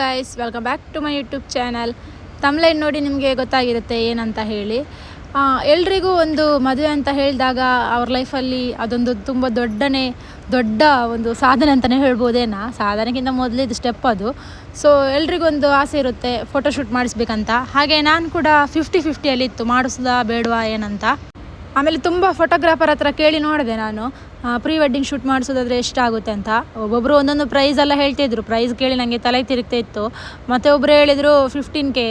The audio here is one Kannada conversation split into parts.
Guys, welcome back to my YouTube channel. Thumbnail ನೋಡಿ ನಿಮಗೆ ಗೊತ್ತಾಗಿರುತ್ತೆ ಏನಂತ ಹೇಳಿ. ಎಲ್ರಿಗೂ ಒಂದು ಮದುವೆ ಅಂತ ಹೇಳಿದಾಗ ಅವ್ರ ಲೈಫಲ್ಲಿ ಅದೊಂದು ತುಂಬ ದೊಡ್ಡ ಒಂದು ಸಾಧನೆ ಅಂತಲೇ ಹೇಳ್ಬೋದೇನಾ. ಸಾಧನೆಗಿಂತ ಮೊದಲಿದ್ದು ಸ್ಟೆಪ್ ಅದು. ಸೊ ಎಲ್ರಿಗೊಂದು ಆಸೆ ಇರುತ್ತೆ ಫೋಟೋಶೂಟ್ ಮಾಡಿಸ್ಬೇಕಂತ. ಹಾಗೆ ನಾನು ಕೂಡ 50-50 ಇತ್ತು, ಮಾಡಿಸೋದಾ ಬೇಡವಾ ಏನಂತ. ಆಮೇಲೆ ತುಂಬ ಫೋಟೋಗ್ರಾಫರ್ ಹತ್ರ ಕೇಳಿ ನೋಡಿದೆ ನಾನು, ಪ್ರೀ ವೆಡ್ಡಿಂಗ್ ಶೂಟ್ ಮಾಡಿಸೋದಾದರೆ ಎಷ್ಟಾಗುತ್ತೆ ಅಂತ. ಒಬ್ಬೊಬ್ಬರು ಒಂದೊಂದು ಪ್ರೈಸ್ ಎಲ್ಲ ಹೇಳ್ತಿದ್ರು. ಪ್ರೈಸ್ ಕೇಳಿ ನನಗೆ ತಲೆ ತಿರುಗ್ತಾ ಇತ್ತು. ಮತ್ತು ಒಬ್ಬರು ಹೇಳಿದರು 15K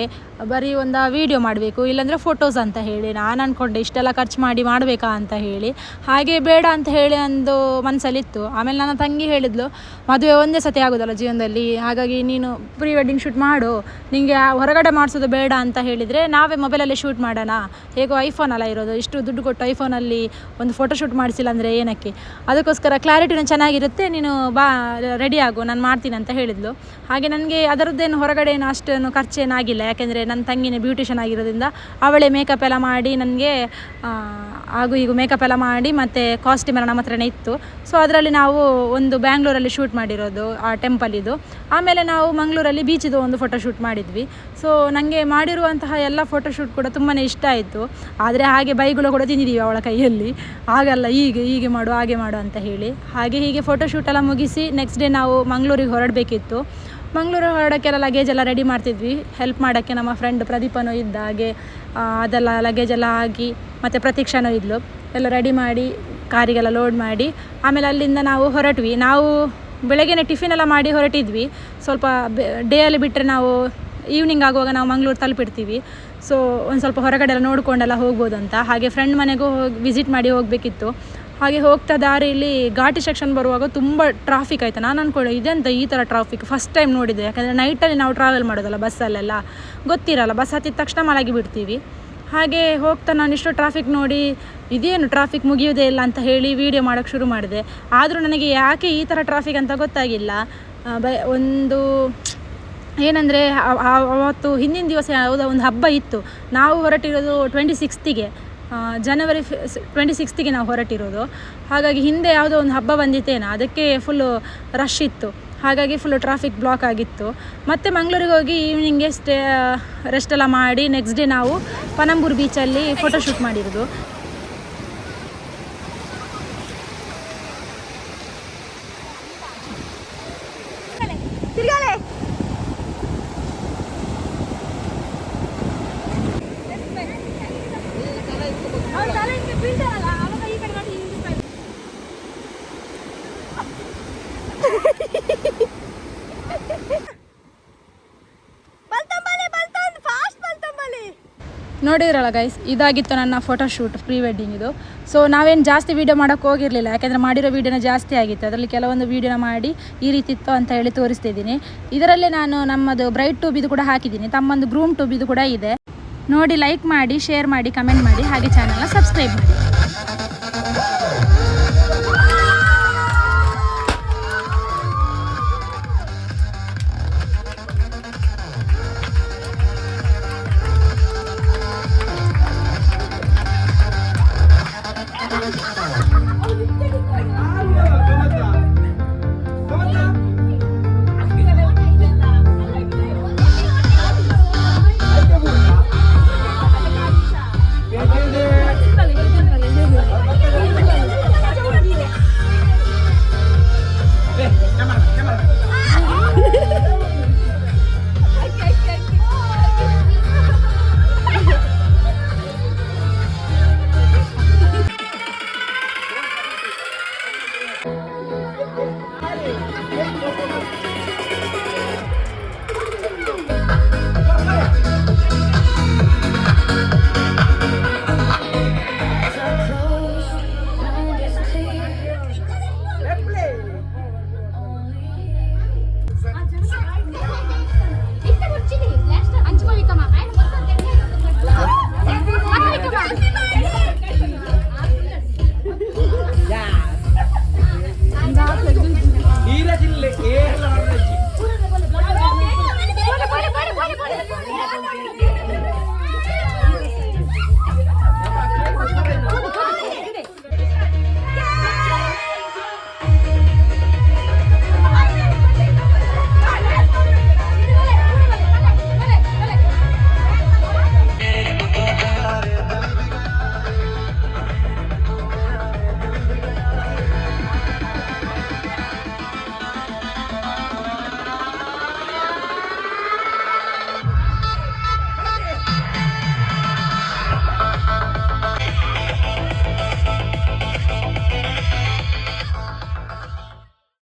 ಬರೀ ಒಂದು ವೀಡಿಯೋ ಮಾಡಬೇಕು, ಇಲ್ಲಾಂದರೆ ಫೋಟೋಸ್ ಅಂತ ಹೇಳಿ. ನಾನು ಅಂದ್ಕೊಂಡೆ ಇಷ್ಟೆಲ್ಲ ಖರ್ಚು ಮಾಡಬೇಕಾ ಅಂತ ಹೇಳಿ. ಹಾಗೆ ಬೇಡ ಅಂತ ಹೇಳಿ ಒಂದು ಮನಸ್ಸಲ್ಲಿತ್ತು. ಆಮೇಲೆ ನನ್ನ ತಂಗಿ ಹೇಳಿದ್ಲು, ಮದುವೆ ಒಂದೇ ಸತಿ ಆಗೋದಲ್ಲ ಜೀವನದಲ್ಲಿ, ಹಾಗಾಗಿ ನೀನು ಪ್ರೀ ವೆಡ್ಡಿಂಗ್ ಶೂಟ್ ಮಾಡು, ನಿನಗೆ ಹೊರಗಡೆ ಮಾಡಿಸೋದು ಬೇಡ ಅಂತ ಹೇಳಿದರೆ ನಾವೇ ಮೊಬೈಲಲ್ಲಿ ಶೂಟ್ ಮಾಡೋಣ, ಹೇಗೋ ಐಫೋನ್ ಅಲ್ಲ ಇರೋದು, ಇಷ್ಟು ದುಡ್ಡು ಕೊಟ್ಟು ಐಫೋನಲ್ಲಿ ಒಂದು ಫೋಟೋ ಶೂಟ್ ಮಾಡಿಸಿಲ್ಲ ಅಂದರೆ ಏನಕ್ಕೆ, ಅದಕ್ಕೋಸ್ಕರ ಕ್ಲಾರಿಟಿನೂ ಚೆನ್ನಾಗಿರುತ್ತೆ, ನೀನು ಬಾ ರೆಡಿ ಆಗು, ನಾನು ಮಾಡ್ತೀನಿ ಅಂತ ಹೇಳಿದ್ಲು. ಹಾಗೆ ನನಗೆ ಅದರದ್ದೇನು ಹೊರಗಡೆ ಏನು ಅಷ್ಟೇನು ಖರ್ಚೇನಾಗಿಲ್ಲ, ಯಾಕೆಂದರೆ ನನ್ನ ತಂಗಿನೇ ಬ್ಯೂಟಿಷನ್ ಆಗಿರೋದ್ರಿಂದ ಅವಳೇ ಮೇಕಪ್ ಎಲ್ಲ ಮಾಡಿ ನನಗೆ ಹಾಗೂ ಈಗ ಮೇಕಪ್ ಎಲ್ಲ ಮಾಡಿ, ಮತ್ತು ಕಾಸ್ಟ್ಯೂಮ್ ಎಲ್ಲ ನಮ್ಮ ಹತ್ರನೇ ಇತ್ತು. ಸೊ ಅದರಲ್ಲಿ ನಾವು ಒಂದು ಬ್ಯಾಂಗ್ಳೂರಲ್ಲಿ ಶೂಟ್ ಮಾಡಿರೋದು ಆ ಟೆಂಪಲಿದು. ಆಮೇಲೆ ನಾವು ಮಂಗಳೂರಲ್ಲಿ ಬೀಚಿದು ಒಂದು ಫೋಟೋ ಶೂಟ್ ಮಾಡಿದ್ವಿ. ಸೊ ನನಗೆ ಮಾಡಿರುವಂತಹ ಎಲ್ಲ ಫೋಟೋಶೂಟ್ ಕೂಡ ತುಂಬಾ ಇಷ್ಟ ಆಯಿತು. ಆದರೆ ಹಾಗೆ ಬೈಗುಳ ಕೂಡ ತಿಂದಿದ್ದೀವಿ ಅವಳ ಕೈಯಲ್ಲಿ, ಆಗಲ್ಲ ಹೀಗೆ ಮಾಡು ಹಾಗೆ ಮಾಡು ಅಂತ ಹೇಳಿ. ಹೀಗೆ ಫೋಟೋಶೂಟ್ ಎಲ್ಲ ಮುಗಿಸಿ ನೆಕ್ಸ್ಟ್ ಡೇ ನಾವು ಮಂಗಳೂರಿಗೆ ಹೊರಡಬೇಕಿತ್ತು. ಮಂಗಳೂರು ಹೊರಡೋಕ್ಕೆಲ್ಲ ಲಗೇಜ್ ಎಲ್ಲ ರೆಡಿ ಮಾಡ್ತಿದ್ವಿ. ಹೆಲ್ಪ್ ಮಾಡೋಕ್ಕೆ ನಮ್ಮ ಫ್ರೆಂಡ್ ಪ್ರದೀಪನೂ ಇದ್ದ. ಹಾಗೆ ಅದೆಲ್ಲ ಲಗೇಜೆಲ್ಲ ಆಗಿ, ಮತ್ತು ಪ್ರತೀಕ್ಷಾನೂ ಇದ್ಲು. ಎಲ್ಲ ರೆಡಿ ಮಾಡಿ ಕಾರಿಗೆಲ್ಲ ಲೋಡ್ ಮಾಡಿ ಆಮೇಲೆ ಅಲ್ಲಿಂದ ನಾವು ಹೊರಟ್ವಿ. ನಾವು ಬೆಳಗ್ಗೆನೇ ಟಿಫಿನ್ ಎಲ್ಲ ಮಾಡಿ ಹೊರಟಿದ್ವಿ. ಸ್ವಲ್ಪ ಡೇಯಲ್ಲಿ ಬಿಟ್ಟರೆ ನಾವು ಈವ್ನಿಂಗ್ ಆಗುವಾಗ ನಾವು ಮಂಗಳೂರು ತಲುಪಿಡ್ತೀವಿ. ಸೊ ಒಂದು ಸ್ವಲ್ಪ ಹೊರಗಡೆ ಎಲ್ಲ ನೋಡ್ಕೊಂಡೆಲ್ಲ ಹೋಗ್ಬೋದು ಅಂತ. ಹಾಗೆ ಫ್ರೆಂಡ್ ಮನೆಗೂ ವಿಸಿಟ್ ಮಾಡಿ ಹೋಗಬೇಕಿತ್ತು. ಹಾಗೆ ಹೋಗ್ತಾ ದಾರಿಯಲ್ಲಿ ಘಾಟಿ ಸೆಕ್ಷನ್ ಬರುವಾಗ ತುಂಬ ಟ್ರಾಫಿಕ್ ಆಯಿತು. ನಾನು ಅಂದ್ಕೊಂಡೆ ಇದೆಂತ ಈ ಥರ ಟ್ರಾಫಿಕ್, ಫಸ್ಟ್ ಟೈಮ್ ನೋಡಿದೆ. ಯಾಕಂದರೆ ನೈಟಲ್ಲಿ ನಾವು ಟ್ರಾವೆಲ್ ಮಾಡೋದಲ್ಲ ಬಸ್ಸಲ್ಲೆಲ್ಲ, ಗೊತ್ತಿರಲ್ಲ, ಬಸ್ ಹತ್ತಿದ ತಕ್ಷಣ ಮಲಗಿ ಬಿಡ್ತೀವಿ. ಹಾಗೆ ಹೋಗ್ತಾ ನಾನು ಇಷ್ಟು ಟ್ರಾಫಿಕ್ ನೋಡಿ ಇದೇನು ಟ್ರಾಫಿಕ್ ಮುಗಿಯೋದೇ ಇಲ್ಲ ಅಂತ ಹೇಳಿ ವೀಡಿಯೋ ಮಾಡೋಕ್ಕೆ ಶುರು ಮಾಡಿದೆ. ಆದರೂ ನನಗೆ ಯಾಕೆ ಈ ಥರ ಟ್ರಾಫಿಕ್ ಅಂತ ಗೊತ್ತಾಗಿಲ್ಲ. ಒಂದು ಏನಂದರೆ ಅವತ್ತು ಹಿಂದಿನ ದಿವಸ ಯಾವುದೋ ಒಂದು ಹಬ್ಬ ಇತ್ತು. ನಾವು ಹೊರಟಿರೋದು 26ಗೆ, ಜನವರಿ 26ಗೆ ನಾವು ಹೊರಟಿರೋದು. ಹಾಗಾಗಿ ಹಿಂದೆ ಯಾವುದೋ ಒಂದು ಹಬ್ಬ ಬಂದಿತ್ತೇನೋ, ಅದಕ್ಕೆ ಫುಲ್ಲು ರಶ್ ಇತ್ತು. ಹಾಗಾಗಿ ಫುಲ್ಲು ಟ್ರಾಫಿಕ್ ಬ್ಲಾಕ್ ಆಗಿತ್ತು. ಮತ್ತು ಮಂಗಳೂರಿಗೆ ಹೋಗಿ ಈವ್ನಿಂಗ್ಗೆ ರೆಸ್ಟ್ ಎಲ್ಲ ಮಾಡಿ ನೆಕ್ಸ್ಟ್ ಡೇ ನಾವು ಪನಂಬೂರು ಬೀಚಲ್ಲಿ ಫೋಟೋಶೂಟ್ ಮಾಡಿರೋದು. ನೋಡಿದ್ರಲ್ಲ ಗೈಸ್, ಇದಾಗಿತ್ತು ನನ್ನ ಫೋಟೋಶೂಟ್ ಪ್ರೀ ವೆಡ್ಡಿಂಗಿದು. ಸೊ ನಾವೇನು ಜಾಸ್ತಿ ವೀಡಿಯೋ ಮಾಡೋಕ್ಕೆ ಹೋಗಿರಲಿಲ್ಲ, ಯಾಕೆಂದರೆ ಮಾಡಿರೋ ವೀಡಿಯೋನ ಜಾಸ್ತಿ ಆಗಿತ್ತು. ಅದರಲ್ಲಿ ಕೆಲವೊಂದು ವೀಡಿಯೋನ ಮಾಡಿ ಈ ರೀತಿ ಇತ್ತು ಅಂತ ಹೇಳಿ ತೋರಿಸ್ತಿದ್ದೀನಿ. ಇದರಲ್ಲೇ ನಾನು ನಮ್ಮದು ಬ್ರೈಡ್ ಟ್ಯೂಬಿದು ಕೂಡ ಹಾಕಿದ್ದೀನಿ, ತಮ್ಮೊಂದು ಗ್ರೂಮ್ ಟ್ಯೂಬಿದು ಕೂಡ ಇದೆ. ನೋಡಿ, ಲೈಕ್ ಮಾಡಿ, ಶೇರ್ ಮಾಡಿ, ಕಮೆಂಟ್ ಮಾಡಿ, ಹಾಗೆ ಚಾನಲ್ನ ಸಬ್ಸ್ಕ್ರೈಬ್ ಮಾಡಿ.